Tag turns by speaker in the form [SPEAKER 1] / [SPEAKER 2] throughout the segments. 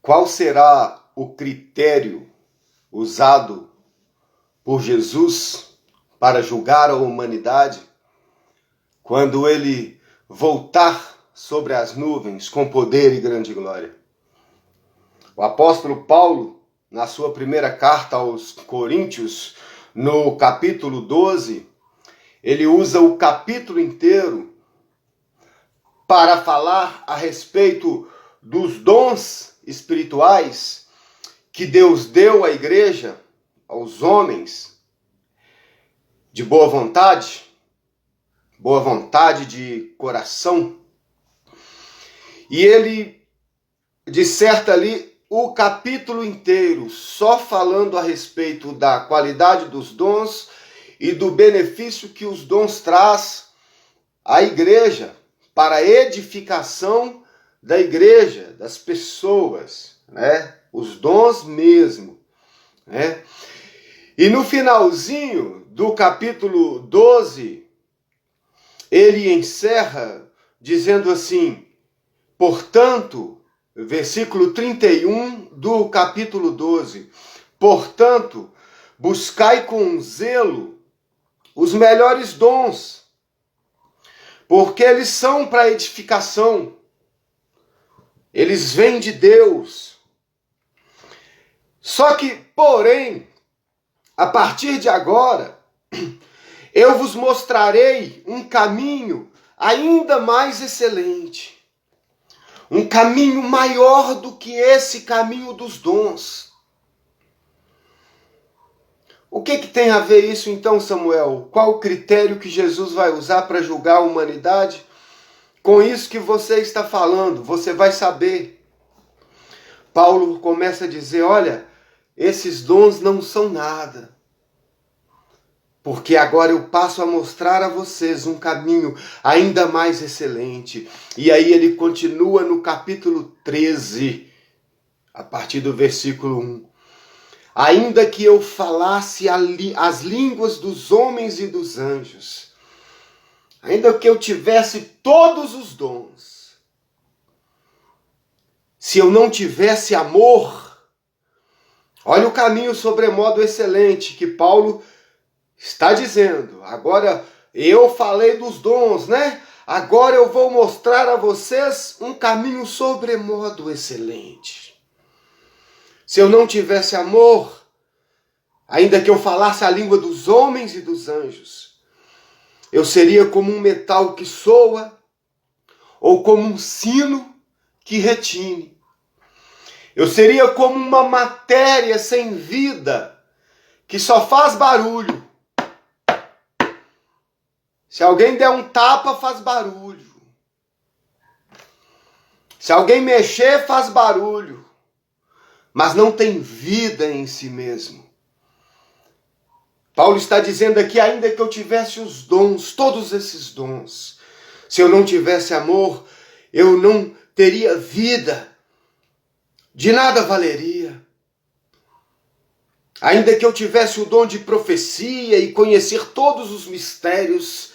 [SPEAKER 1] Qual será o critério usado por Jesus para julgar a humanidade quando ele voltar sobre as nuvens com poder e grande glória? O apóstolo Paulo, na sua primeira carta aos Coríntios, no capítulo 12, ele usa o capítulo inteiro para falar a respeito dos dons espirituais que Deus deu à igreja, aos homens, de boa vontade de coração. E ele disserta ali o capítulo inteiro, só falando a respeito da qualidade dos dons e do benefício que os dons traz à igreja, para a edificação da igreja, das pessoas, né? Os dons mesmo, né? E no finalzinho do capítulo 12, ele encerra dizendo assim, portanto, versículo 31 do capítulo 12, portanto, buscai com zelo os melhores dons, porque eles são para edificação, eles vêm de Deus. Só que, porém, a partir de agora, eu vos mostrarei um caminho ainda mais excelente, um caminho maior do que esse caminho dos dons. O que tem a ver isso então, Samuel? Qual o critério que Jesus vai usar para julgar a humanidade? Com isso que você está falando, você vai saber. Paulo começa a dizer, olha, esses dons não são nada, porque agora eu passo a mostrar a vocês um caminho ainda mais excelente. E aí ele continua no capítulo 13, a partir do versículo 1. Ainda que eu falasse as línguas dos homens e dos anjos, ainda que eu tivesse todos os dons, se eu não tivesse amor, olha o caminho sobremodo excelente que Paulo está dizendo. Agora eu falei dos dons, né? Agora eu vou mostrar a vocês um caminho sobremodo excelente. Se eu não tivesse amor, ainda que eu falasse a língua dos homens e dos anjos, eu seria como um metal que soa, ou como um sino que retine. Eu seria como uma matéria sem vida, que só faz barulho. Se alguém der um tapa, faz barulho. Se alguém mexer, faz barulho. Mas não tem vida em si mesmo. Paulo está dizendo aqui, ainda que eu tivesse os dons, todos esses dons, se eu não tivesse amor, eu não teria vida, de nada valeria. Ainda que eu tivesse o dom de profecia e conhecer todos os mistérios,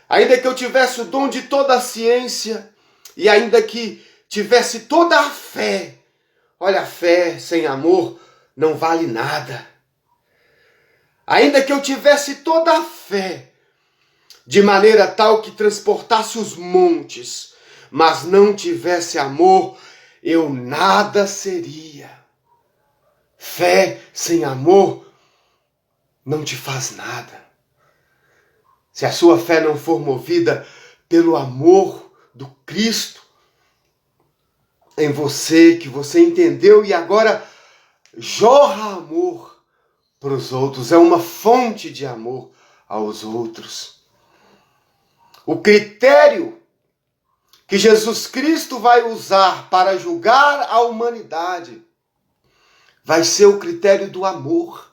[SPEAKER 1] ainda que eu tivesse o dom de toda a ciência, e ainda que tivesse toda a fé, olha, a fé sem amor não vale nada. Ainda que eu tivesse toda a fé, de maneira tal que transportasse os montes, mas não tivesse amor, eu nada seria. Fé sem amor não te faz nada. Se a sua fé não for movida pelo amor do Cristo em você, que você entendeu e agora jorra amor para os outros, é uma fonte de amor aos outros. O critério que Jesus Cristo vai usar para julgar a humanidade vai ser o critério do amor.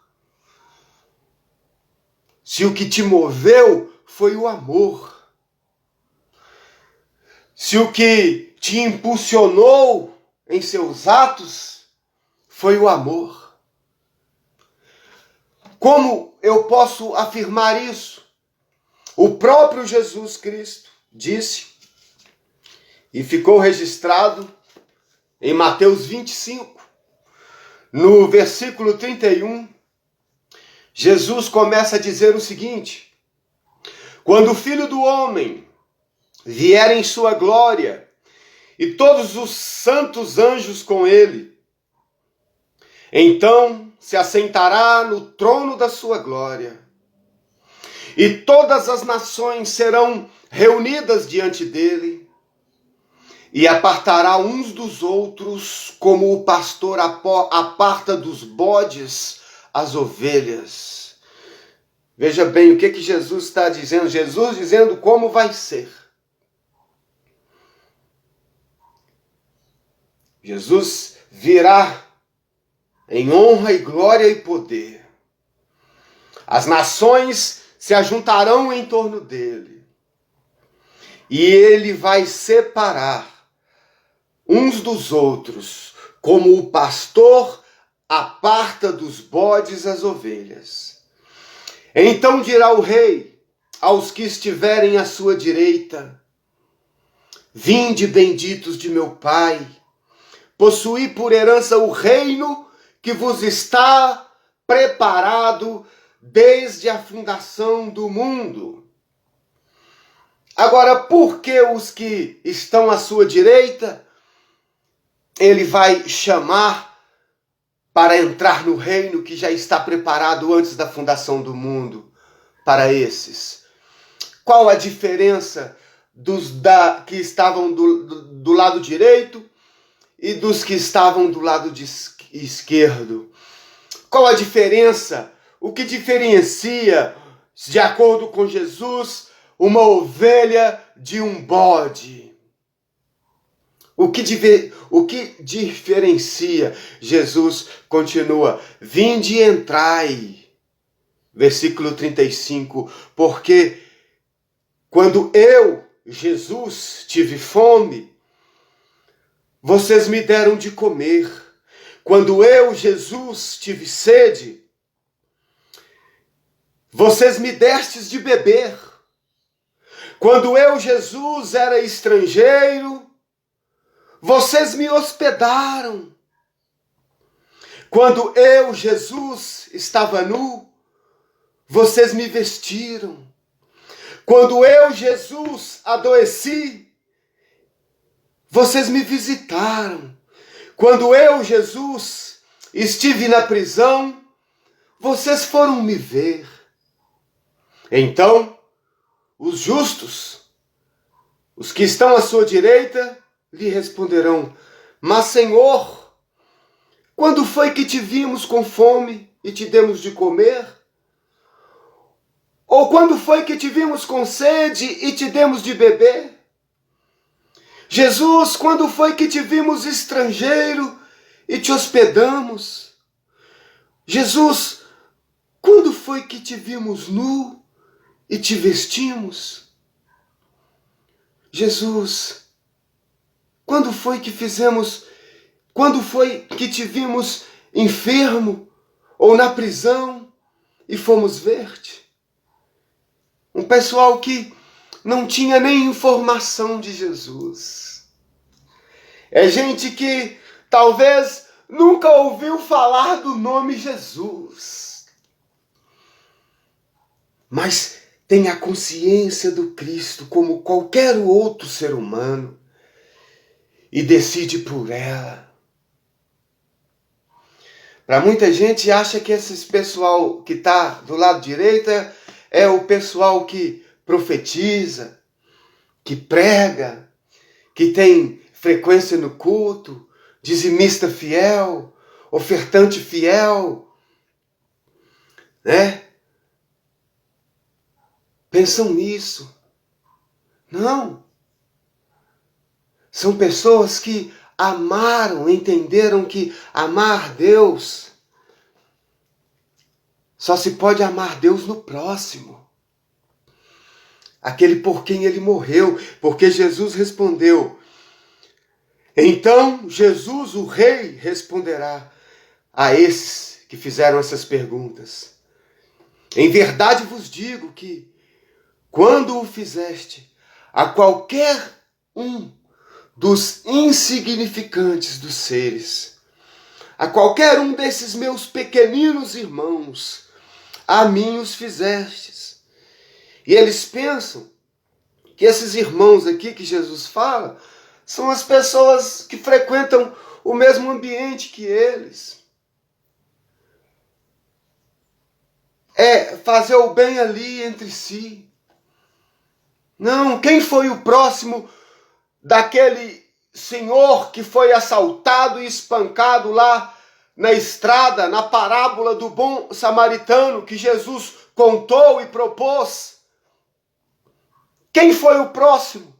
[SPEAKER 1] Se o que te moveu foi o amor, se o que te impulsionou em seus atos foi o amor. Como eu posso afirmar isso? O próprio Jesus Cristo disse, e ficou registrado em Mateus 25, no versículo 31, Jesus começa a dizer o seguinte: quando o Filho do Homem vier em sua glória, e todos os santos anjos com ele, então se assentará no trono da sua glória, e todas as nações serão reunidas diante dele, e apartará uns dos outros, como o pastor aparta dos bodes as ovelhas. Veja bem o que Jesus está dizendo. Jesus dizendo como vai ser. Jesus virá em honra e glória e poder. As nações se ajuntarão em torno dele. E ele vai separar uns dos outros, como o pastor aparta dos bodes as ovelhas. Então dirá o rei aos que estiverem à sua direita: vinde, benditos de meu Pai, possuí por herança o reino que vos está preparado desde a fundação do mundo. Agora, por que os que estão à sua direita ele vai chamar para entrar no reino que já está preparado antes da fundação do mundo para esses? Qual a diferença dos que estavam do lado direito e dos que estavam do lado esquerdo? Qual a diferença? O que diferencia, de acordo com Jesus, uma ovelha de um bode? O que diferencia? Jesus continua: vinde e entrai. Versículo 35. Porque quando eu, Jesus, tive fome, vocês me deram de comer. Quando eu, Jesus, tive sede, vocês me destes de beber. Quando eu, Jesus, era estrangeiro, vocês me hospedaram. Quando eu, Jesus, estava nu, vocês me vestiram. Quando eu, Jesus, adoeci, vocês me visitaram. Quando eu, Jesus, estive na prisão, vocês foram me ver. Então, os justos, os que estão à sua direita, lhe responderão: mas, Senhor, quando foi que te vimos com fome e te demos de comer? Ou quando foi que te vimos com sede e te demos de beber? Jesus, quando foi que te vimos estrangeiro e te hospedamos? Jesus, quando foi que te vimos nu e te vestimos? Jesus, quando foi que te vimos enfermo ou na prisão e fomos ver-te? Um pessoal que não tinha nem informação de Jesus. É gente que talvez nunca ouviu falar do nome Jesus, mas tem a consciência do Cristo como qualquer outro ser humano e decide por ela. Para muita gente acha que esse pessoal que está do lado direito é o pessoal que profetiza, que prega, que tem frequência no culto, dizimista fiel, ofertante fiel, né? Pensam nisso. Não. São pessoas que amaram, entenderam que amar Deus só se pode amar Deus no próximo. Aquele por quem ele morreu, porque Jesus respondeu. Então Jesus, o rei, responderá a esses que fizeram essas perguntas: em verdade vos digo que, quando o fizeste a qualquer um dos insignificantes dos seres. A qualquer um desses meus pequeninos irmãos, a mim os fizestes. E eles pensam que esses irmãos aqui que Jesus fala são as pessoas que frequentam o mesmo ambiente que eles. É fazer o bem ali entre si. Não, quem foi o próximo daquele senhor que foi assaltado e espancado lá na estrada, na parábola do bom samaritano que Jesus contou e propôs? Quem foi o próximo?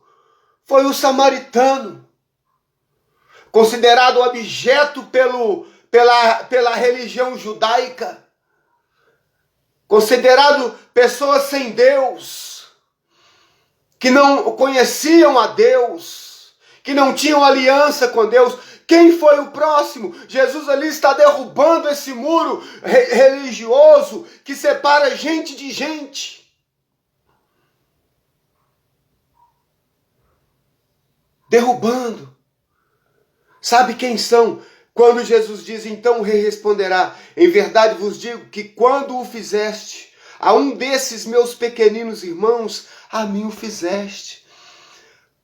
[SPEAKER 1] Foi o samaritano, considerado objeto pela religião judaica, considerado pessoas sem Deus, que não conheciam a Deus, que não tinham aliança com Deus. Quem foi o próximo? Jesus ali está derrubando esse muro religioso que separa gente de gente. Derrubando. Sabe quem são? Quando Jesus diz, então o rei responderá, em verdade vos digo que quando o fizeste a um desses meus pequeninos irmãos, a mim o fizeste.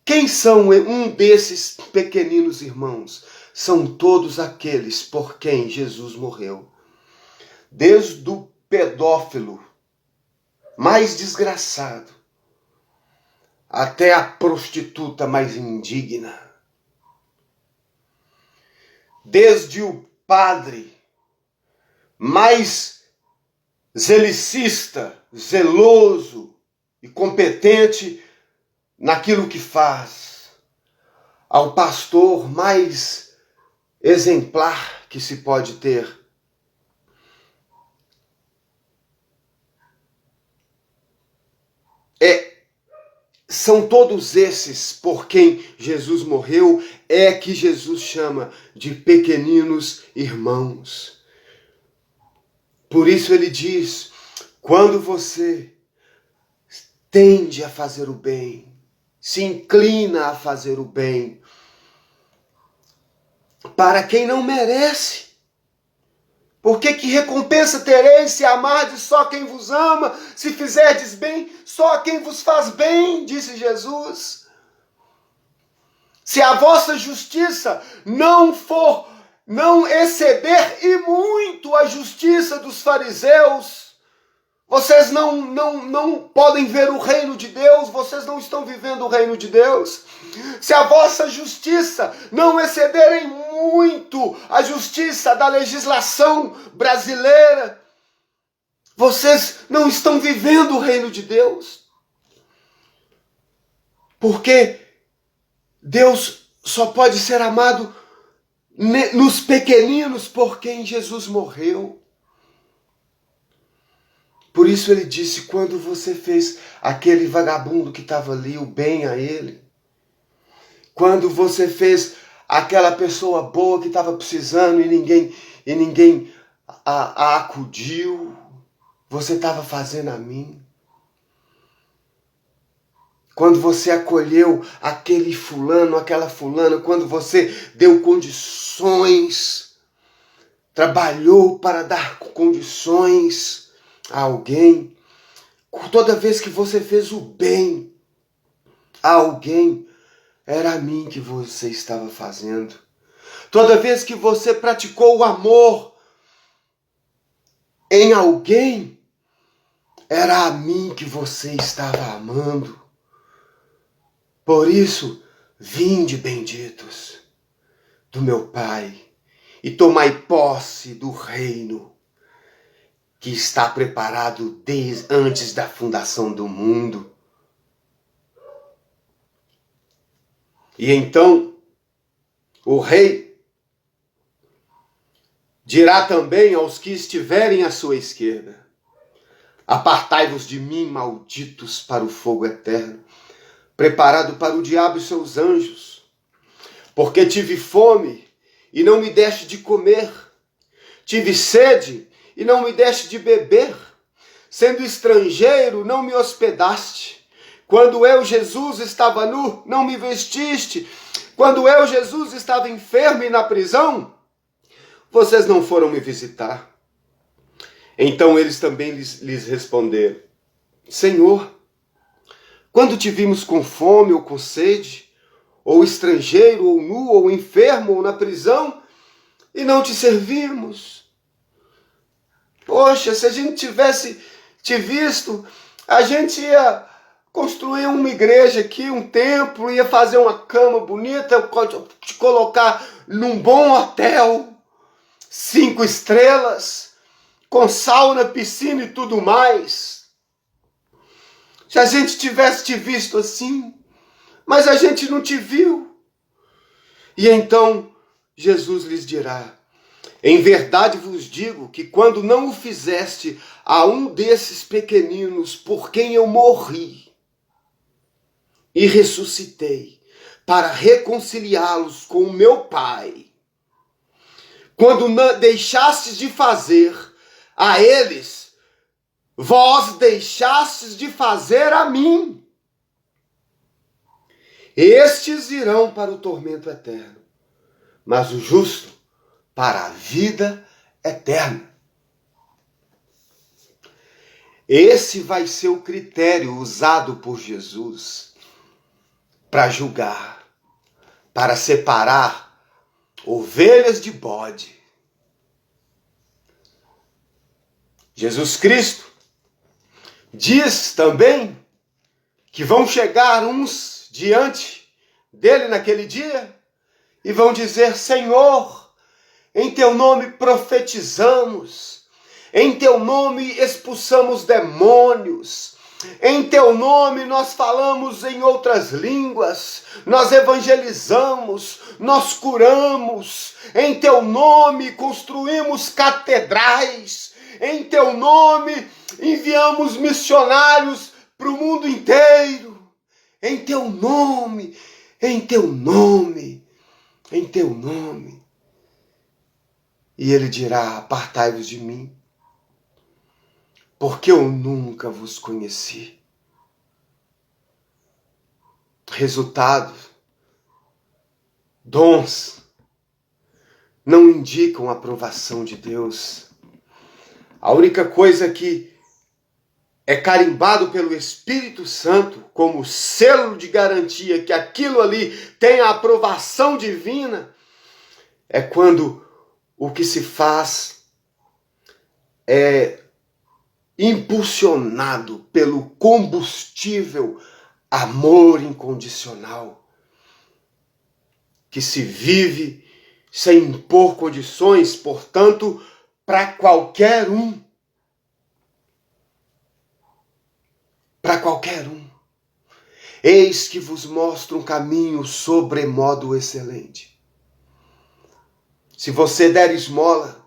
[SPEAKER 1] Quem são um desses pequeninos irmãos? São todos aqueles por quem Jesus morreu. Desde o pedófilo mais desgraçado até a prostituta mais indigna. Desde o padre mais zelicista, zeloso e competente naquilo que faz, ao pastor mais exemplar que se pode ter. São todos esses por quem Jesus morreu, que Jesus chama de pequeninos irmãos. Por isso ele diz, quando você tende a fazer o bem, se inclina a fazer o bem, para quem não merece, porque que recompensa tereis se amardes só quem vos ama, se fizerdes bem só a quem vos faz bem, disse Jesus. Se a vossa justiça não exceder e muito a justiça dos fariseus, vocês não podem ver o reino de Deus, vocês não estão vivendo o reino de Deus. Se a vossa justiça não exceder em muito a justiça da legislação brasileira, vocês não estão vivendo o reino de Deus. Porque Deus só pode ser amado nos pequeninos por quem Jesus morreu. Por isso ele disse, quando você fez aquele vagabundo que estava ali, o bem a ele, quando você fez aquela pessoa boa que estava precisando e ninguém a acudiu, você estava fazendo a mim. Quando você acolheu aquele fulano, aquela fulana, quando você deu condições, trabalhou para dar condições a alguém, toda vez que você fez o bem a alguém, era a mim que você estava fazendo. Toda vez que você praticou o amor em alguém, era a mim que você estava amando. Por isso, vinde benditos do meu Pai e tomai posse do reino que está preparado desde antes da fundação do mundo. E então, o rei dirá também aos que estiverem à sua esquerda, apartai-vos de mim, malditos, para o fogo eterno, preparado para o diabo e seus anjos, porque tive fome e não me deste de comer, tive sede e não me deste de beber, sendo estrangeiro, não me hospedaste, quando eu, Jesus, estava nu, não me vestiste, Quando eu, Jesus, estava enfermo e na prisão, vocês não foram me visitar. Então eles também lhes responderam: Senhor, quando te vimos com fome ou com sede, ou estrangeiro, ou nu, ou enfermo, ou na prisão, e não te servimos? Poxa, se a gente tivesse te visto, a gente ia construir uma igreja aqui, um templo, ia fazer uma cama bonita, te colocar num bom hotel, 5 estrelas, com sauna, piscina e tudo mais. Se a gente tivesse te visto assim, mas a gente não te viu. E então Jesus lhes dirá: em verdade vos digo que quando não o fizeste a um desses pequeninos por quem eu morri e ressuscitei para reconciliá-los com o meu Pai, quando deixastes de fazer a eles, vós deixastes de fazer a mim. Estes irão para o tormento eterno, mas o justo para a vida eterna. Esse vai ser o critério usado por Jesus para julgar, para separar ovelhas de bode. Jesus Cristo diz também que vão chegar uns diante dele naquele dia e vão dizer: Senhor, em teu nome profetizamos, em teu nome expulsamos demônios, em teu nome nós falamos em outras línguas, nós evangelizamos, nós curamos, em teu nome construímos catedrais, em teu nome enviamos missionários para o mundo inteiro, em teu nome, em teu nome, em teu nome. E ele dirá: apartai-vos de mim, porque eu nunca vos conheci. Resultado: dons não indicam a aprovação de Deus. A única coisa que é carimbado pelo Espírito Santo como selo de garantia que aquilo ali tem a aprovação divina é quando o que se faz é impulsionado pelo combustível amor incondicional, que se vive sem impor condições, portanto, para qualquer um. Para qualquer um. Eis que vos mostro um caminho sobremodo excelente. Se você der esmola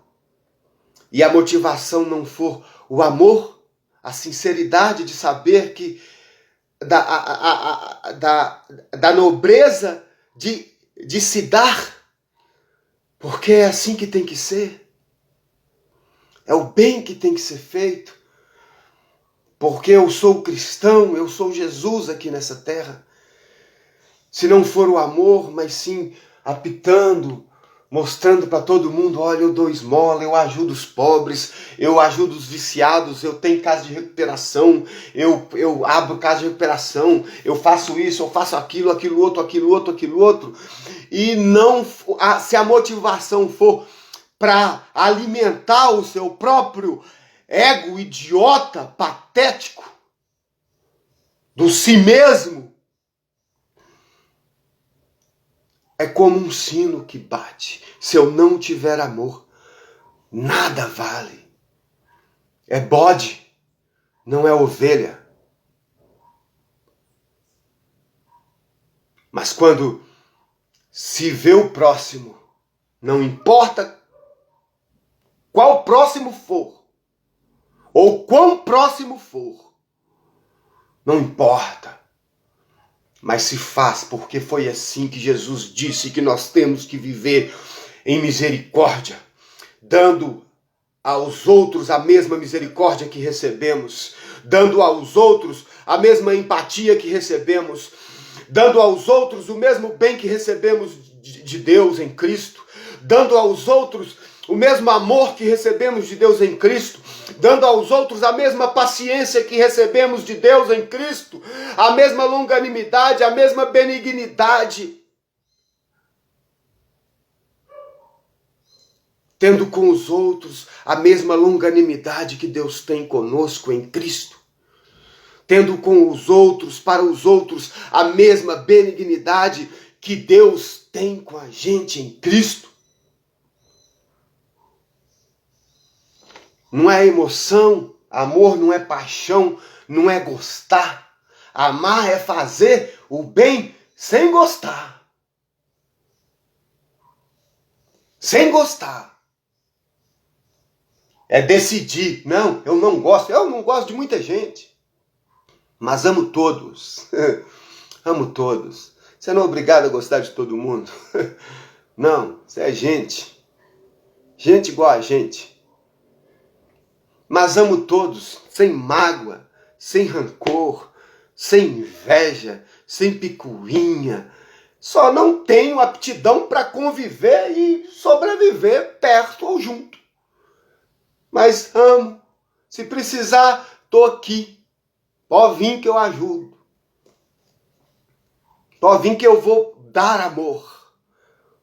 [SPEAKER 1] e a motivação não for o amor, a sinceridade de saber que da nobreza de se dar, porque é assim que tem que ser, é o bem que tem que ser feito, porque eu sou cristão, eu sou Jesus aqui nessa terra. Se não for o amor, mas sim apitando, mostrando para todo mundo: olha, eu dou esmola, eu ajudo os pobres, eu ajudo os viciados, eu tenho casa de recuperação, eu abro casa de recuperação, eu faço isso, eu faço aquilo, aquilo outro. E não, se a motivação for para alimentar o seu próprio ego idiota, patético, do si mesmo, é como um sino que bate. Se eu não tiver amor, nada vale. É bode, não é ovelha. Mas quando se vê o próximo, não importa qual próximo for, ou quão próximo for, não importa. Mas se faz porque foi assim que Jesus disse que nós temos que viver em misericórdia, dando aos outros a mesma misericórdia que recebemos, dando aos outros a mesma empatia que recebemos, dando aos outros o mesmo bem que recebemos de Deus em Cristo, dando aos outros o mesmo amor que recebemos de Deus em Cristo, dando aos outros a mesma paciência que recebemos de Deus em Cristo, a mesma longanimidade, a mesma benignidade, tendo com os outros a mesma longanimidade que Deus tem conosco em Cristo, tendo com os outros, para os outros, a mesma benignidade que Deus tem com a gente em Cristo. Não é emoção, amor não é paixão, não é gostar. Amar é fazer o bem sem gostar. Sem gostar. É decidir. Não, eu não gosto de muita gente. Mas amo todos. Amo todos. Você não é obrigado a gostar de todo mundo. Não, você é gente. Gente igual a gente. Mas amo todos, sem mágoa, sem rancor, sem inveja, sem picuinha. Só não tenho aptidão para conviver e sobreviver perto ou junto. Mas amo. Se precisar, estou aqui. Pode vir que eu ajudo. Pode vir que eu vou dar amor.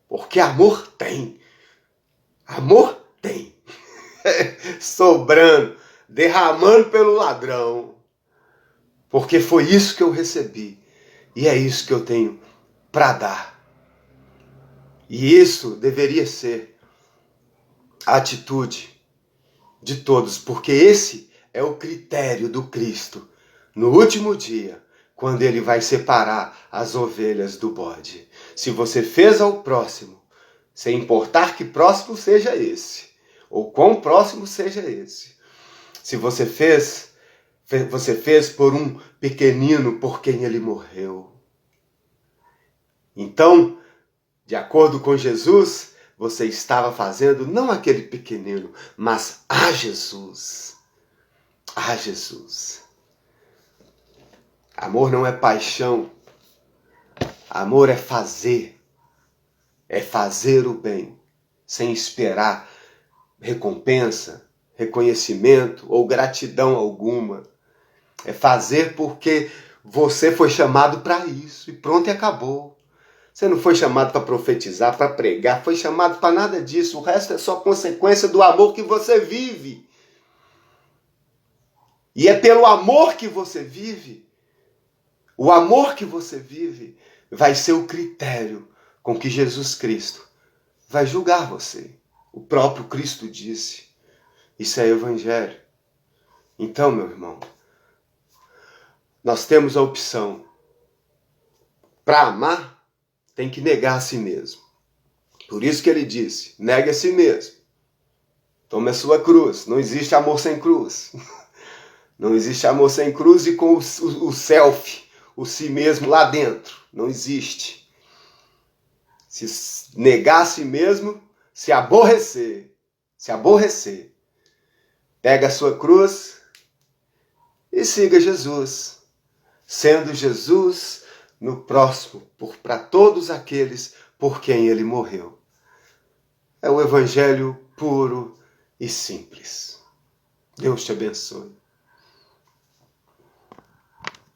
[SPEAKER 1] Porque amor tem. Amor tem. Sobrando, derramando pelo ladrão. Porque foi isso que eu recebi. E é isso que eu tenho para dar. E isso deveria ser a atitude de todos. Porque esse é o critério do Cristo. No último dia, quando ele vai separar as ovelhas do bode. Se você fez ao próximo, sem importar que próximo seja esse, ou quão próximo seja esse. Se você fez por um pequenino por quem ele morreu. Então, de acordo com Jesus, você estava fazendo não aquele pequenino, mas a Jesus. A Jesus. Amor não é paixão. Amor é fazer. É fazer o bem, sem esperar recompensa, reconhecimento ou gratidão alguma. É fazer porque você foi chamado para isso e pronto, e acabou. Você não foi chamado para profetizar, para pregar, foi chamado para nada disso. O resto é só consequência do amor que você vive. E é pelo amor que você vive, o amor que você vive vai ser o critério com que Jesus Cristo vai julgar você. O próprio Cristo disse. Isso é evangelho. Então, meu irmão, nós temos a opção. Para amar, tem que negar a si mesmo. Por isso que ele disse, negue a si mesmo. Tome a sua cruz. Não existe amor sem cruz. Não existe amor sem cruz e com o self, o si mesmo lá dentro. Não existe. Se negar a si mesmo, se aborrecer, pega a sua cruz e siga Jesus, sendo Jesus no próximo, para todos aqueles por quem ele morreu. É o evangelho puro e simples. Deus te abençoe.